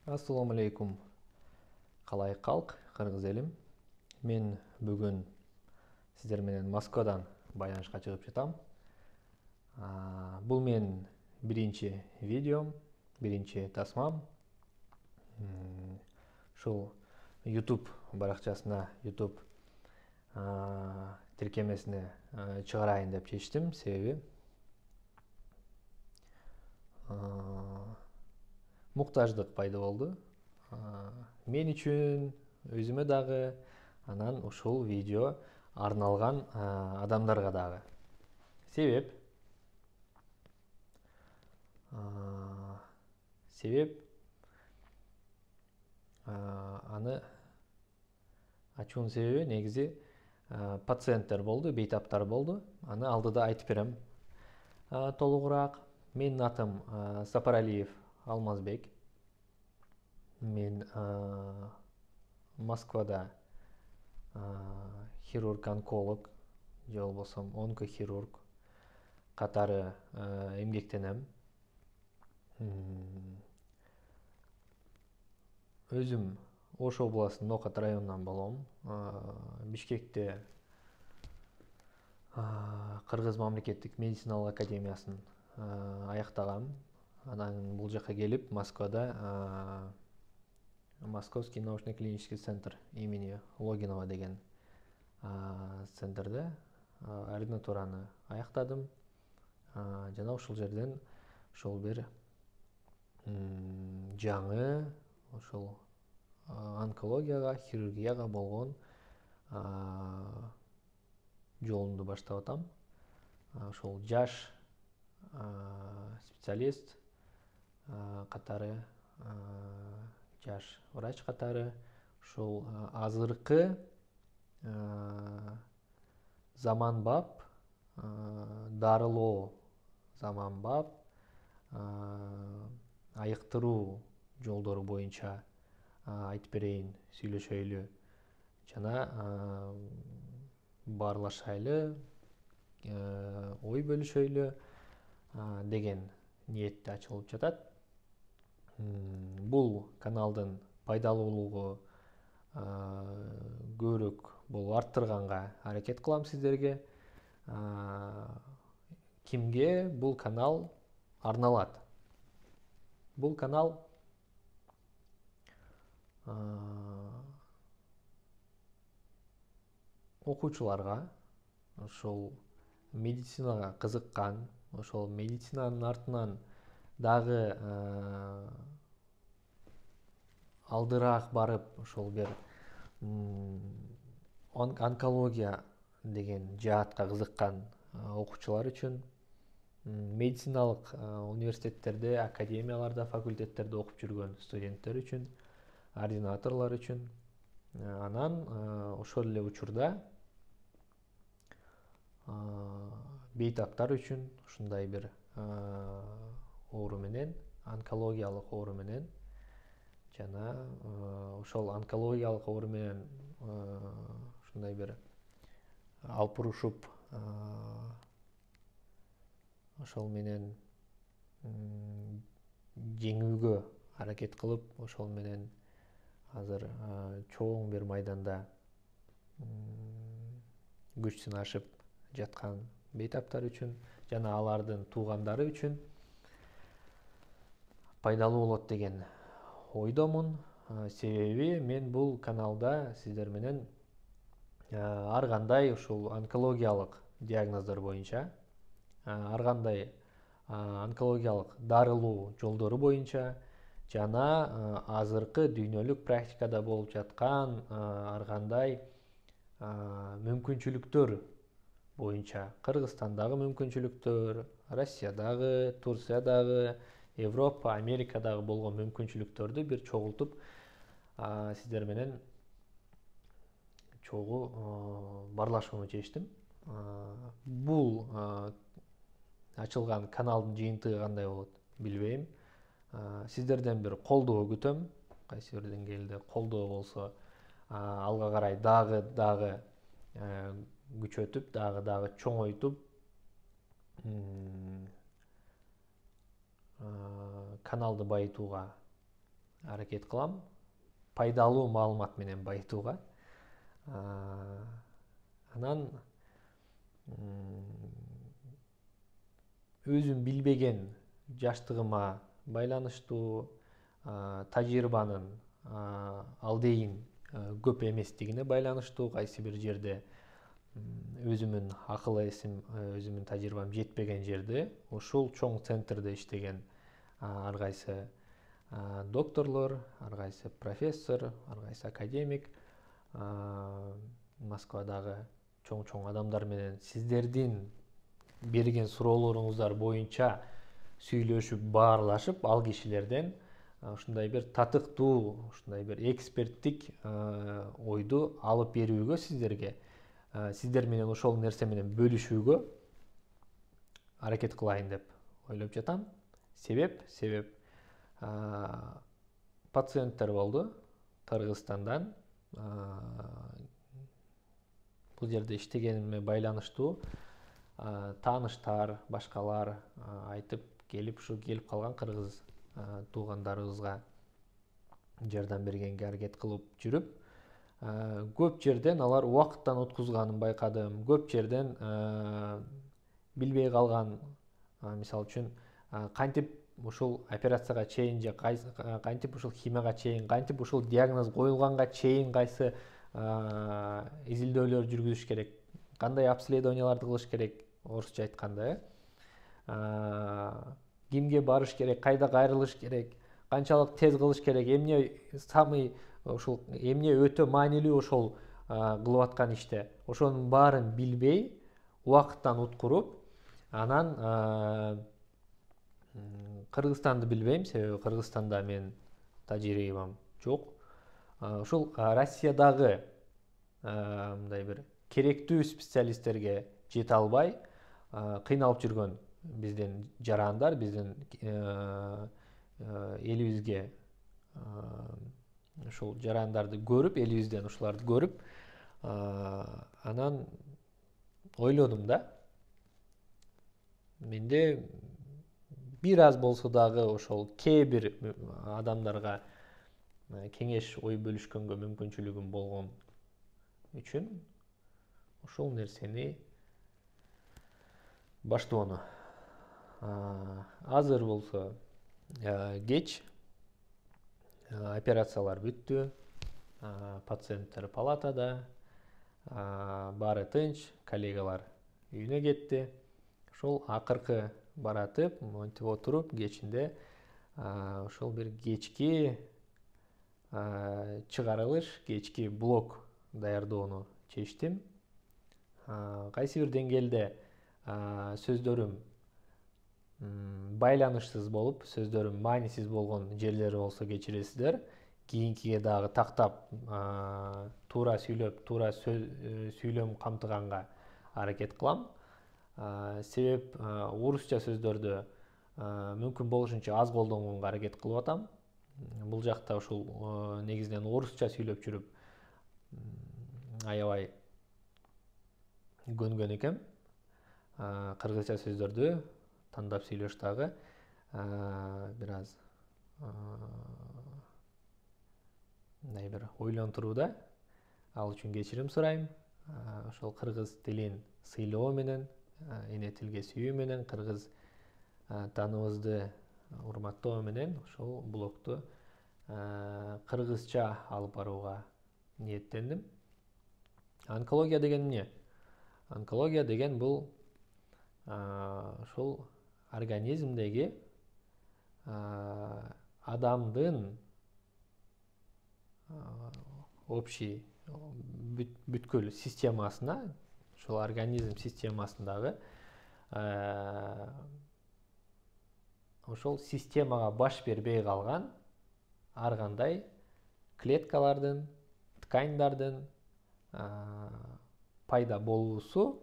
Ассаламу алейкум. Қалай қалқ, қырғыз елім. Мен бүгін сіздер менен Москвадан баянышқа шығып жатам. Бұл мен бірінші видеом, бірінші тасмам. Шул YouTube барақчасына, YouTube тіркемесіне шығарайын деп шештім, себебі мұқтаждық пайда болды. Мен үшін өзіме дағы, анан ушул видео арналған адамдарға дағы. Себеп аны ачуун себеби негизи пациенттер болду, бейтаптар болду. Аны алдыда айтып берем толугураак. Менин атым Сапаралиев Алмазбек. Мен Москвада хирург-онколог, же болбосом онкохирург катары эмгектенем. Өзүм Ош областынын Нокат районунан болом. Бишкекте Кыргыз мамлекеттик медициналык академиясын аяктагам. Анан бул жака келип Москвада Московский научно-клинический центр имени Логинова деген центрде ординатураны аяктадым. Жана ушул жерден ушул бир жаңы ушул онкологияга, хирургияга болгон жолумду баштап атам. Ушул жаш специалист катары, жаш врач катары ушул азыркы заманбап дарылоо, заманбап айыктыруу жолдору боюнча айтып берейин, сүйлөшөйлү жана баарлашайлы, ой бөлүшөйлү деген ниетте ачылып жатат. Бул каналдын пайдалуулугу көбүрөөк болуп арттырганга аракет кылам сиздерге. Кимге бул канал арналат? Бул канал окуучуларга, ошол медицинага кызыккан, ошол медицинанын артынан дагы алдыраак барып, ошол бир онкология деген жаатка кызыккан окуучулар үчүн, медициналык университеттерде, академияларда, факультеттерде окуп жүргөн студенттер үчүн, ординаторлор үчүн, анан ошол эле учурда бейтаптар үчүн ушундай бир оору менен, онкологиялык оору менен жана ошол онкологиялык оору менен ушундай бир алпурушуп, ошол менен жеңүүгө аракет кылып, ошол менен азыр чоң бир майданда күч сынашып жаткан бейтаптар үчүн жана алардын туугандары үчүн пайдалуу болот деген ойдомун. Себеби мен бул каналда сиздер менен ар кандай ушул онкологиялык диагноздор боюнча, ар кандай онкологиялык дарылоо жолдору боюнча жана азыркы дүйнөлүк практикада болуп жаткан ар кандай мүмкүнчүлүктөр боюнча, Кыргызстандагы мүмкүнчүлүктөр, Россиядагы, Турциядагы, Европа, Америкадагы болгон мүмкүнчүлүктөрдү бир чогултуп сиздер менен чогуу баарлашууну чечтим. Бул ачылган каналдын жыйынтыгы кандай болот билбейм. Сиздерден бир колдоо күтөм. Кайсы бир деңгээлде колдоо болсо алга карай дагы күчөтүп, дагы чоңойтуп каналды байытууга аракет кылам пайдалуу маалымат менен байытууга. Анан өзүм билбеген жаштыгыма байланыштуу тажрыйбанын алдейин көп эместигине байланыштуу, кайсы бир жерде өзүмүн акыл эсим, өзүмүн тажрыйбам жетпеген жерде ушул чоң центрде иштеген ар кайсы докторлор, ар кайсы профессор, ар кайсы академик, Москвадагы чоң адамдар менен сиздердин берген суроолоруңуздар боюнча сүйлөшүп, баарлашып, ал кишилерден ушундай бир татыктуу, ушундай бир эксперттик ойду алып берүүгө сиздерге, сиздер менен ошол нерсе менен бөлүшүүгө аракет кылайын деп ойлоп жатам. Себеп пациенттер болду Кыргызстандан. Бул жерде иштегениме байланыштуу тааныштар, башкалар айтып келип, ушу келип калган кыргыз туугандарыбызга жардам бергенге аракет кылып жүрүп, көп жерден алар убакыттан уткузганын байкадым. Көп жерден билбей калган, мисалы үчүн кантип ушул операцияга чейин же кантип ушул химияга чейин, кантип ушул диагноз коюлганга чейин кайсы изилдөөлөр жүргүзүш керек, кандай обследованияларды кылыш керек, орусча айтканда, кимге барыш керек, кайда кайрылыш керек, канчалык тез кылыш керек, эмне өтө маанилүү ошол кылып аткан иште, ошонун баарын билбей, убакыттан уткуруп, анан Кыргызстанды билбейм, себеби Кыргызстанда мен тажрыйбам жок. Ушул Россиядагы мындай бир керектүү специалисттерге жете албай кыйналып жүргөн биздин жарандар, биздин элибизге ушул жарандарды көрүп, элибизден ушуларды көрүп, анан ойлодум да, менде бир аз болсо дагы ошол кээ бир адамдарга кеңеш ой бөлүшкөнгө мүмкүнчүлүгүм болгон үчүн ошол нерсени баштоону. Азыр болсо кеч, операциялар бүттү, пациенттер палатада, баары тынч, коллегалар үйүнө кетти. Ошол акыркы баратып, монтип отуруп, кечинде ошол бир кечки чыгарылыш, кечки блог даярдоону чечтим. Кайсы бир деңгээлде сөздөрүм байланышсыз болуп, сөздөрүм маанисиз болгон жерлери болсо кечиресиздер. Кийинкиге дагы тактап, туура сүйлөп, туура сүйлөм камтыганга аракет кылам. Себеп орусча сөздөрдү мүмкүн болушунча аз колдонгонго аракет кылып атам. Бул жакта ушул негизинен орусча сүйлөп жүрүп аябай көнгөн экем. Кыргызча сөздөрдү тандап сүйлөш дагы бир аз мындай бир ойлонтурууда. Ал үчүн кечирим сурайм. Ошол кыргыз тилин сыйлоо менен, эне тилге сүйүү менен, кыргыз тааныбызды урматтоо менен ошол блогду кыргызча алып барууга ниеттендим. Онкология деген эмне? Онкология деген бул ошол организмдеги адамдын общий бүткүл системасына, ошол организм системасындагы ошол системага баш бербей калган ар кандай клеткалардын, тканьдардын пайда болуусу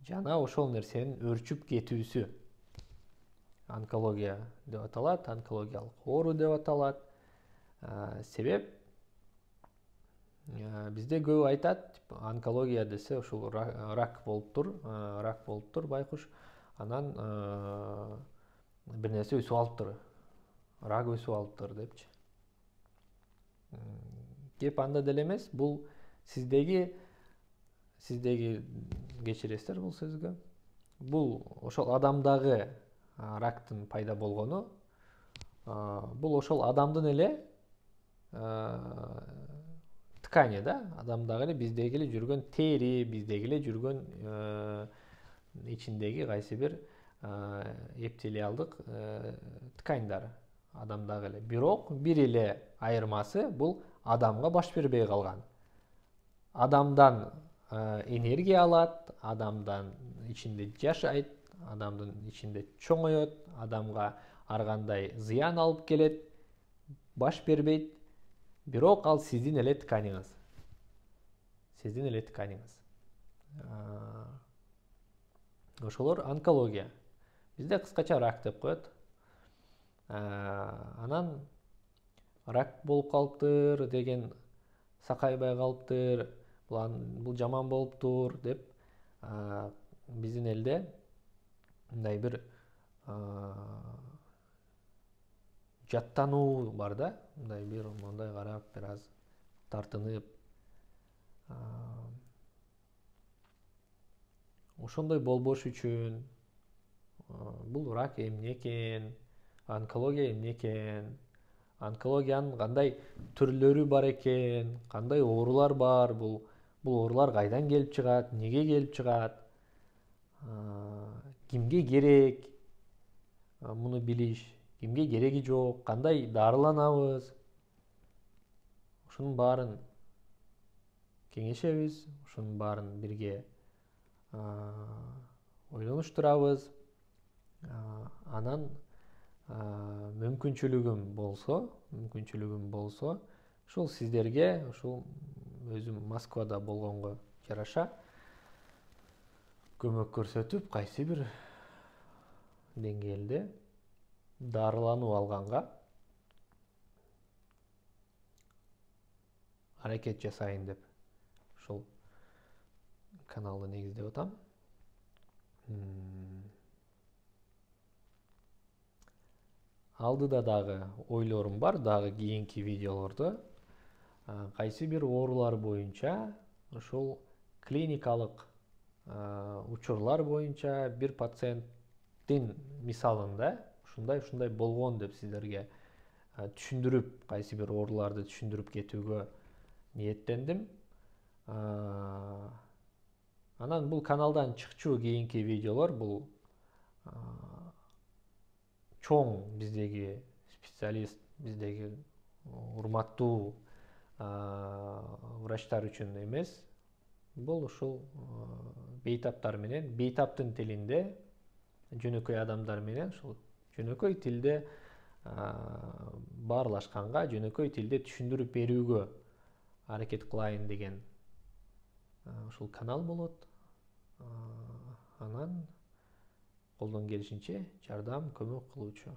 жана ошол нерсенин өрчүп кетүүсү онкология деп аталат, онкологиялык оору деп аталат. Себеп бизде көп айтат, онкология десе ушул рак болуптур байкуш, анан бир нерсе өсүп алыптыр, рак өсүп алыптыр депчи. Кеп анда деле эмес, бул сиздеги кечиресиздер бул сөзгө. Бул ошол адамдагы рактын пайда болгону, бул ошол адамдын эле ткани да, адамдагы эле биздеги эле жүргөн тери, биздеги эле жүргөн ичиндеги кайсы бир эпителиалдык тканьдар адамдагы эле. Бирок бир эле айырмасы бул адамга баш бербей калган. Адамдан энергия алат, адамдан ичинде жашайт, адамдын ичинде чоңойот, адамга ар кандай зыян алып келет, баш бербейт, бирок ал сиздин эле тканиңиз. Сиздин эле тканиңиз. Ошолор онкология. Бизде кыскача рак деп коет. Анан рак болуп калыптыр деген, сакайбай калыптыр, бул жаман болуптур деп биздин элде мындай бир жаттануу бар да, мындай бир мондай карап, бир аз тартынып, ошондой болбош үчүн бул рак эмне экен, онкология эмне экен, онкологиянын кандай түрлөрү бар экен, кандай оорулар бар, бул оорулар кайдан келип чыгат, эмнеге келип чыгат, кимге керек муну билиш, кимге кереги жок, кандай дарыланабыз, ошонун баарын кеңешебиз, ошонун баарын бирге ойлонуштурабыз. Анан мүмкүнчүлүгүм болсо, ушул сиздерге, ушул өзүм Москвада болгонго жараша көмөк көрсөтүп, кайсы бир деңгээлде дарылануу алганга аракет жасайын деп ушул каналды негиздеп атам. Алдыда дагы ойлорум бар, дагы кийинки видеолордо кайсы бир оорулар боюнча, ошол клиникалык учурлар боюнча бир пациенттин мисалында ушундай болгон деп сиздерге түшүндүрүп, кайсы бир ооруларды түшүндүрүп кетүүгө ниеттендим. Анан бул каналдан чыкчу кийинки видеолор бул чоң биздеги специалист, биздеги урматтуу врачтар үчүн эмес, бул ушул бейтаптар менен, бейтаптын тилинде, жөнөкөй адамдар менен ушул жөнөкөй тилде баарлашканга, жөнөкөй тилде түшүндүрүп берүүгө аракет кылайын деген ушул канал болот. Анан колдон келишинче жардам, көмөк кылуучу.